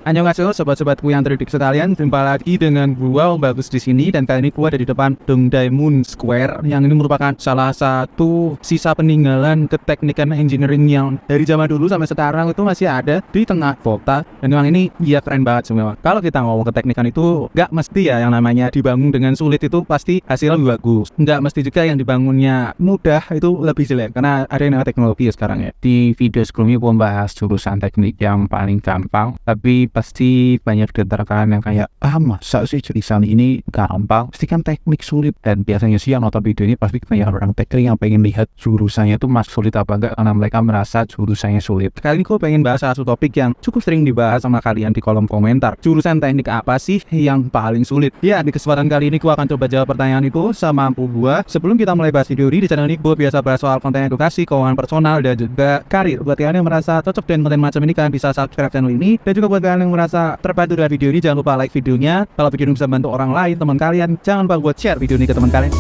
Annyeonghaseyo sobat-sobatku yang terdidik sekalian, jumpa lagi dengan gua Om Bagus di sini, dan kali ini gua ada di depan Dongdae Moon Square yang ini merupakan salah satu sisa peninggalan keteknikan engineering yang dari zaman dulu sampai sekarang itu masih ada di tengah kota. Dan memang ini keren banget semua. Kalau kita ngomong keteknikan itu nggak mesti ya yang namanya dibangun dengan sulit itu pasti hasilnya lebih bagus. Nggak mesti juga yang dibangunnya mudah itu lebih jelek, karena ada yang namanya teknologi ya sekarang ya. Di video sebelumnya gua membahas jurusan teknik yang paling gampang, tapi pasti banyak diterkanan yang kayak masa sih jurusan ini gampang, pasti kan teknik sulit. Dan biasanya sih yang nonton video ini pasti banyak orang teknik yang pengen lihat jurusannya itu mas sulit apa enggak, karena mereka merasa jurusannya sulit. Kali ini gue pengen bahas satu topik yang cukup sering dibahas sama kalian di kolom komentar. Jurusan teknik apa sih yang paling sulit? Ya, di kesempatan kali ini gue akan coba jawab pertanyaan itu semampu gue. Sebelum kita mulai bahas video ini, di channel ini gue biasa bahas soal konten edukasi, keuangan personal, dan juga karir. Buat kalian yang merasa cocok dengan konten macam ini, kalian bisa subscribe channel ini. Dan juga buat kalian yang merasa terbantu dari video ini, jangan lupa like videonya. Kalau video ini bisa bantu orang lain, teman kalian, jangan lupa buat share video ini ke teman kalian.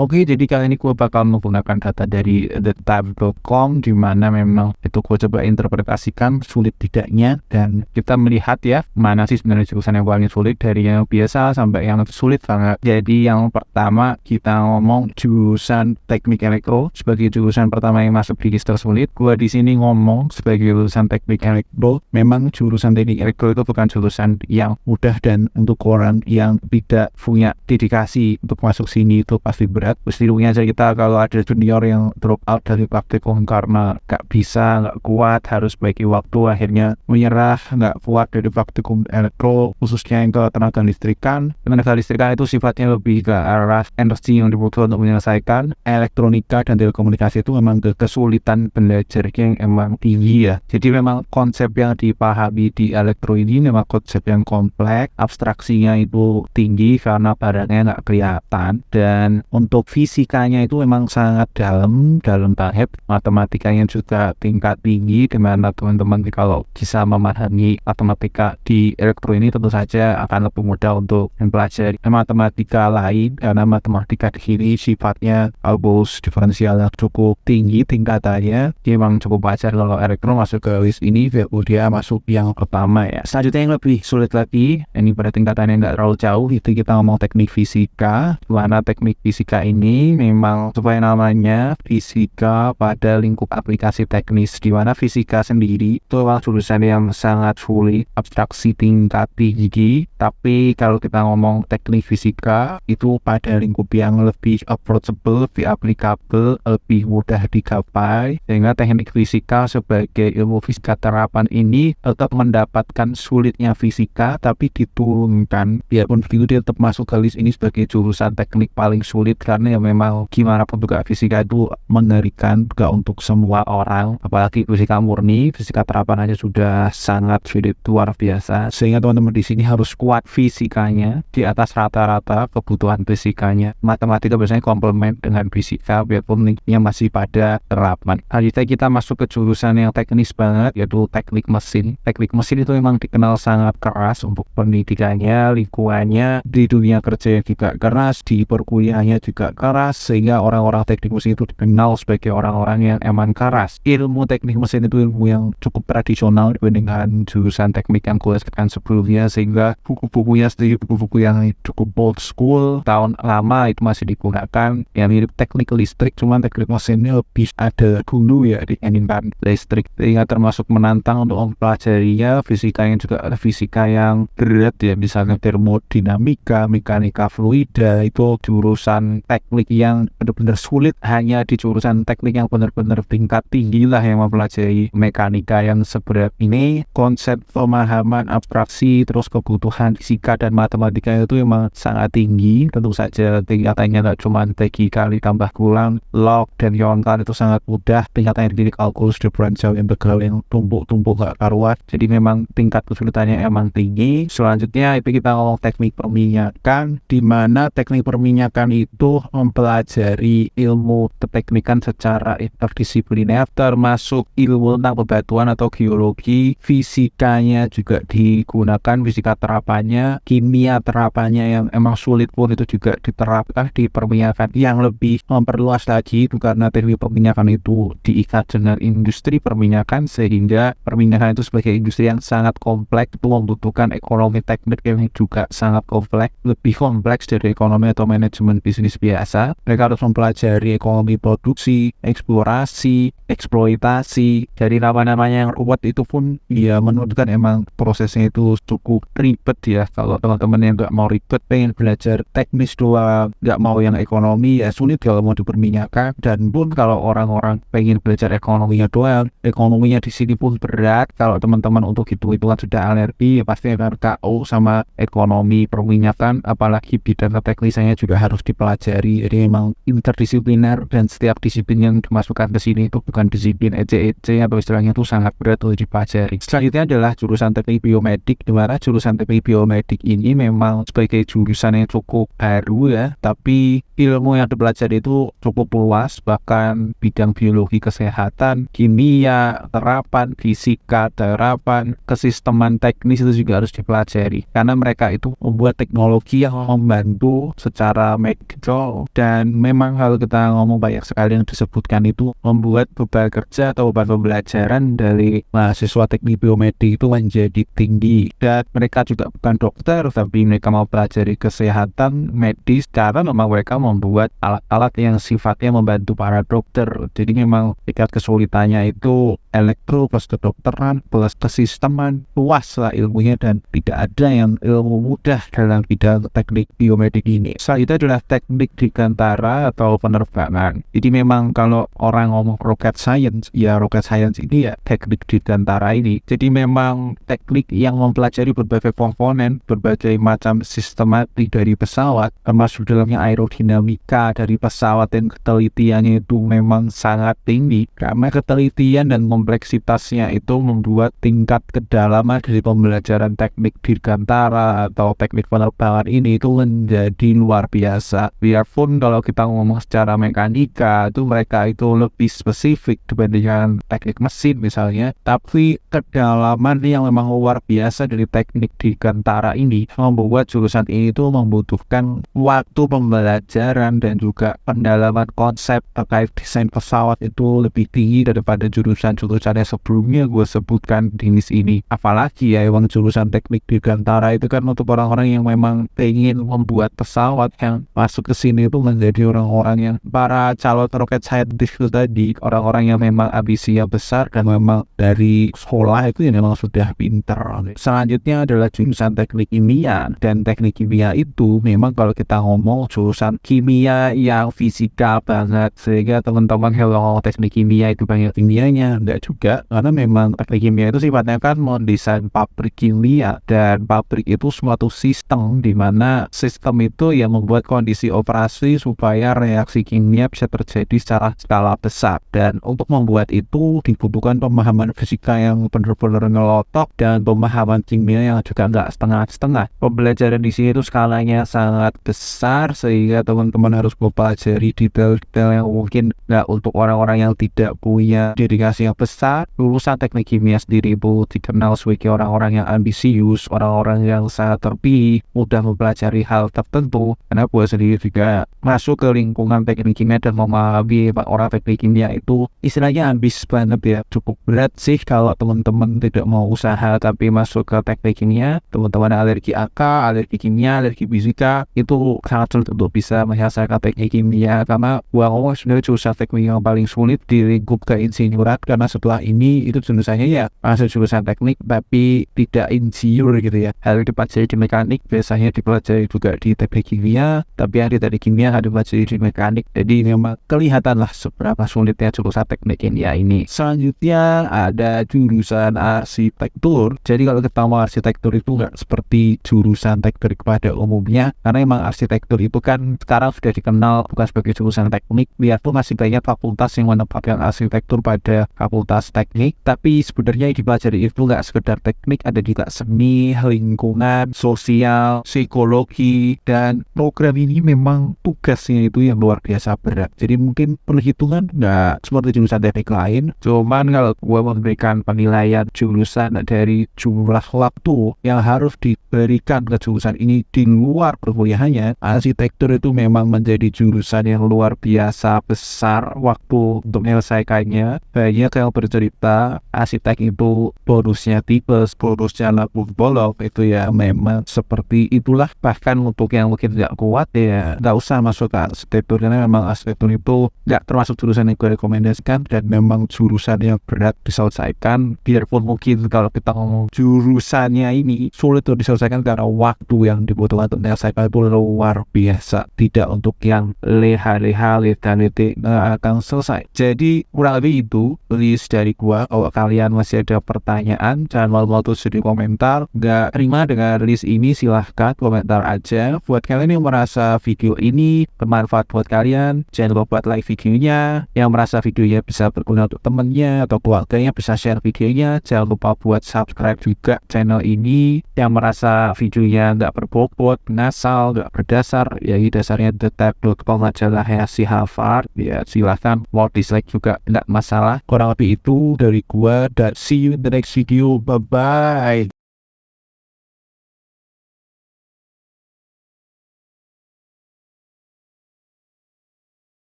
Oke, jadi kali ini gue bakal menggunakan data dari thetime.com, di mana memang itu gue coba interpretasikan sulit tidaknya, dan kita melihat ya mana sih sebenarnya jurusan yang paling sulit dari yang biasa sampai yang sulit banget. Jadi yang pertama kita ngomong jurusan teknik elektro sebagai jurusan pertama yang masuk di list tersulit. Gue di sini ngomong sebagai jurusan teknik elektro, memang jurusan teknik elektro itu bukan jurusan yang mudah, dan untuk orang yang tidak punya dedikasi untuk masuk sini itu pasti berat. Mestinya aja kita kalau ada junior yang drop out dari praktikum karena gak bisa, gak kuat, harus bagi waktu, akhirnya menyerah, gak kuat dari praktikum elektro, khususnya yang ke tenaga listrikan. Tenaga listrikan itu sifatnya lebih ke arah energi yang dibutuhkan untuk menyelesaikan. Elektronika dan telekomunikasi itu memang kesulitan belajar yang emang tinggi ya. Jadi memang konsep yang dipahami di elektro ini memang konsep yang kompleks, abstraksinya itu tinggi karena barangnya gak kelihatan, dan untuk fisikanya itu memang sangat dalam banget. Matematikanya juga tingkat tinggi, dimana teman-teman kalau bisa memahami matematika di elektro ini tentu saja akan lebih mudah untuk mempelajari matematika lain, karena matematika di sini sifatnya algoritma diferensialnya cukup tinggi tingkatannya. Dia memang cukup wajar kalau elektro masuk ke list ini, dia masuk yang pertama ya. Selanjutnya yang lebih sulit lagi, ini pada tingkatan yang nggak terlalu jauh, itu kita ngomong teknik fisika, mana teknik fisika ini memang supaya namanya fisika pada lingkup aplikasi teknis, di mana fisika sendiri itu memang jurusan yang sangat sulit, abstraksi tingkat tinggi. Tapi kalau kita ngomong teknik fisika itu pada lingkup yang lebih approachable, lebih applicable, lebih mudah digapai, sehingga teknik fisika sebagai ilmu fisika terapan ini tetap mendapatkan sulitnya fisika tapi diturunkan. Biarpun begitu dia tetap masuk ke list ini sebagai jurusan teknik paling sulit, karena ya memang gimana pun juga fisika itu mengerikan juga untuk semua orang, apalagi fisika murni, fisika terapan aja sudah sangat sulit luar biasa, sehingga teman-teman di sini harus kuat fisikanya di atas rata-rata kebutuhan fisikanya. Matematika biasanya komplement dengan fisika biarpun linknya masih pada terapan. Selanjutnya kita masuk ke jurusan yang teknis banget, yaitu teknik mesin. Teknik mesin itu memang dikenal sangat keras untuk pendidikannya, lingkungannya, di dunia kerja juga keras, di perkuliahannya juga keras, sehingga orang-orang teknik mesin itu dikenal sebagai orang-orang yang emang keras. Ilmu teknik mesin itu ilmu yang cukup tradisional dibandingkan jurusan teknik yang gue sebutkan sebelumnya, sehingga buku-bukunya sendiri buku-buku yang cukup old school, tahun lama itu masih digunakan, yang mirip teknik listrik, cuman teknik mesinnya lebih ada dulu ya dibandingkan listrik, sehingga termasuk menantang untuk mempelajarinya. Fisikanya juga ada fisika yang berat ya, misalnya termodinamika, mekanika fluida, itu jurusan teknik yang benar-benar sulit. Hanya di jurusan teknik yang benar-benar tingkat tinggi lah yang mempelajari mekanika yang seberat ini. Konsep pemahaman abstraksi terus kebutuhan fisika dan matematika itu memang sangat tinggi. Tentu saja tingkatannya tidak cuma TG kali tambah kurang, log dan kawan-kawan itu sangat mudah. Tingkatannya di kalkulus diferensial integral yang tumpuk-tumpuk gak karuan. Jadi memang tingkat kesulitannya emang tinggi. Selanjutnya itu kita ngomong teknik perminyakan, di mana teknik perminyakan itu itu mempelajari ilmu keteknikan secara interdisipliner, termasuk ilmu tentang bebatuan atau geologi, fisikanya juga digunakan, fisika terapannya, kimia terapannya yang emang sulit pun itu juga diterapkan di perminyakan yang lebih memperluas lagi, itu karena teknik perminyakan itu diikat dengan industri perminyakan, sehingga perminyakan itu sebagai industri yang sangat kompleks, itu membutuhkan ekonomi teknik yang juga sangat kompleks, lebih kompleks dari ekonomi atau manajemen bisnis biasa. Mereka harus mempelajari ekonomi produksi, eksplorasi, eksploitasi. Dari nama-namanya yang ruwet itu pun ya menunjukkan emang prosesnya itu cukup ribet ya. Kalau teman-teman yang nggak mau ribet, pengen belajar teknis doang, nggak mau yang ekonomi, ya sulit kalau mau di perminyakan. Dan pun kalau orang-orang pengen belajar ekonominya doang, ekonominya di sini pun berat. Kalau teman-teman untuk hitung-hitungan sudah alergi, ya pasti akan KO sama ekonomi perminyakan, apalagi bidang teknisnya juga harus dipelajari. Jadi memang interdisipliner, dan setiap disiplin yang dimasukkan ke sini itu bukan disiplin EC atau istilahnya itu sangat berat untuk dipelajari. Selanjutnya adalah jurusan teknik biomedik, di mana jurusan teknik biomedik ini memang sebagai jurusan yang cukup baru ya, tapi ilmu yang dipelajari itu cukup luas, bahkan bidang biologi kesehatan, kimia, terapan, fisika, terapan, kesisteman teknis itu juga harus dipelajari, karena mereka itu membuat teknologi yang membantu secara medical. Dan memang kalau kita ngomong banyak sekali yang disebutkan itu membuat beban kerja atau beban pembelajaran dari mahasiswa teknik biomedik itu menjadi tinggi. Dan mereka juga bukan dokter, tapi mereka mau pelajari kesehatan medis, karena memang mereka membuat alat-alat yang sifatnya membantu para dokter. Jadi memang tingkat kesulitannya itu elektro plus kedokteran plus kesisteman, luas lah ilmunya, dan tidak ada yang ilmu mudah dalam bidang teknik biomedik ini. Selanjutnya adalah teknik dirgantara atau penerbangan. Jadi memang kalau orang ngomong rocket science, ya rocket science ini ya teknik dirgantara ini. Jadi memang teknik yang mempelajari berbagai komponen, berbagai macam sistematik dari pesawat, termasuk dalamnya aerodinamika dari pesawat, dan ketelitiannya itu memang sangat tinggi. Karena ketelitian dan kompleksitasnya itu membuat tingkat kedalaman dari pembelajaran teknik dirgantara atau teknik penerbangan ini itu menjadi luar biasa. Biarpun kalau kita ngomong secara mekanika itu mereka itu lebih spesifik dibandingkan teknik mesin misalnya, tapi kedalaman yang memang luar biasa dari teknik dirgantara ini membuat jurusan ini itu membutuhkan waktu pembelajaran dan juga pendalaman konsep terkait desain pesawat itu lebih tinggi daripada jurusan-jurusan yang sebelumnya gue sebutkan di sini. Apalagi ya emang jurusan teknik dirgantara itu kan untuk orang-orang yang memang pengen membuat pesawat, yang masuk ke sini itu menjadi orang-orang yang para calon rocket scientist itu tadi, orang-orang yang memang ambisinya besar dan memang dari sekolah itu yang memang sudah pintar. Selanjutnya adalah jurusan teknik kimia, dan teknik kimia itu memang kalau kita ngomong jurusan kimia yang fisika banget, sehingga teman-teman kalau ngomong teknik kimia itu banyak kimianya, enggak juga, karena memang teknik kimia itu sifatnya kan mendesain pabrik kimia, dan pabrik itu suatu sistem di mana sistem itu yang membuat kondisi operasi supaya reaksi kimia bisa terjadi secara skala besar. Dan untuk membuat itu dibutuhkan pemahaman fisika yang benar-benar ngelotok dan pemahaman kimia yang juga nggak setengah-setengah. Pembelajaran di sini itu skalanya sangat besar, sehingga teman-teman harus mempelajari detail-detail yang mungkin nggak untuk orang-orang yang tidak punya dedikasi yang besar. Lulusan teknik kimia sendiri itu dikenal sebagai orang-orang yang ambisius, orang-orang yang sangat terpilih, mudah mempelajari hal tertentu. Karena gue sendiri juga masuk ke lingkungan teknik kimia dan memahami orang teknik kimia itu istilahnya ambis banget ya. Cukup berat sih kalau teman-teman tidak mau usaha tapi masuk ke teknik kimia. Teman-teman alergi AK, alergi kimia, alergi fisika, itu sangat sulit untuk bisa menyelesaikan teknik kimia. Karena gue ngomong sebenarnya jurusan teknik yang paling sulit di lingkup keinsinyuran, karena setelah ini itu jurusannya ya masuk jurusan teknik tapi tidak insinyur gitu ya. Hal yang dipelajari di mekanik biasanya dipelajari juga di teknik kimia, tapi yang di teknik kimia ada dipelajari di mekanik. Jadi memang kelihatan lah seberapa sulitnya jurusan teknik kimia ini. Selanjutnya ada jurusan arsitektur. Jadi kalau kita mau arsitektur itu nggak seperti jurusan teknik pada umumnya, karena memang arsitektur itu kan sekarang sudah dikenal bukan sebagai jurusan teknik, biarpun masih banyak fakultas yang menempatkan arsitektur pada fakultas teknik, tapi sebenarnya yang dipelajari itu nggak sekedar teknik, ada juga seni, lingkungan, sosial, psikologi. Dan program ini memang memang tugasnya itu yang luar biasa berat. Jadi mungkin perhitungan nggak seperti jurusan teknik lain, cuman kalau gue memberikan penilaian jurusan dari jumlah waktu yang harus diberikan ke jurusan ini di luar perkuliahannya, arsitektur itu memang menjadi jurusan yang luar biasa besar waktu untuk menyelesaikannya. Banyak yang bercerita arsitek itu bonusnya tipes, bonusnya lampu bolong, itu ya memang seperti itulah. Bahkan untuk yang mungkin nggak kuat ya nggak usah masuk ke arsitektur, karena memang arsitektur itu nggak termasuk jurusan yang gue rekomendasikan dan memang jurusan yang berat diselesaikan. Biarpun mungkin kalau kita ngomong jurusannya ini sulit untuk diselesaikan karena waktu yang dibutuhkan untuk menyelesaikan itu luar biasa, tidak untuk yang leha-leha lihat-lihat akan selesai. Jadi kurang lebih itu list dari gua. Kalau kalian masih ada pertanyaan, jangan malu-malu tulis di komentar. Nggak terima dengan list ini, silahkan komentar aja. Buat kalian yang merasa video ini bermanfaat buat kalian, jangan lupa buat like videonya. Yang merasa videonya bisa berguna untuk temennya atau keluarganya, bisa share videonya. Jangan lupa buat subscribe juga channel ini. Yang merasa videonya nggak berbobot, ngasal, nggak berdasar, ya ini dasarnya TheType.com majalah si Harvard, ya silahkan mau dislike juga nggak masalah. Kurang lebih itu dari gua, dan see you in the next video. Bye bye.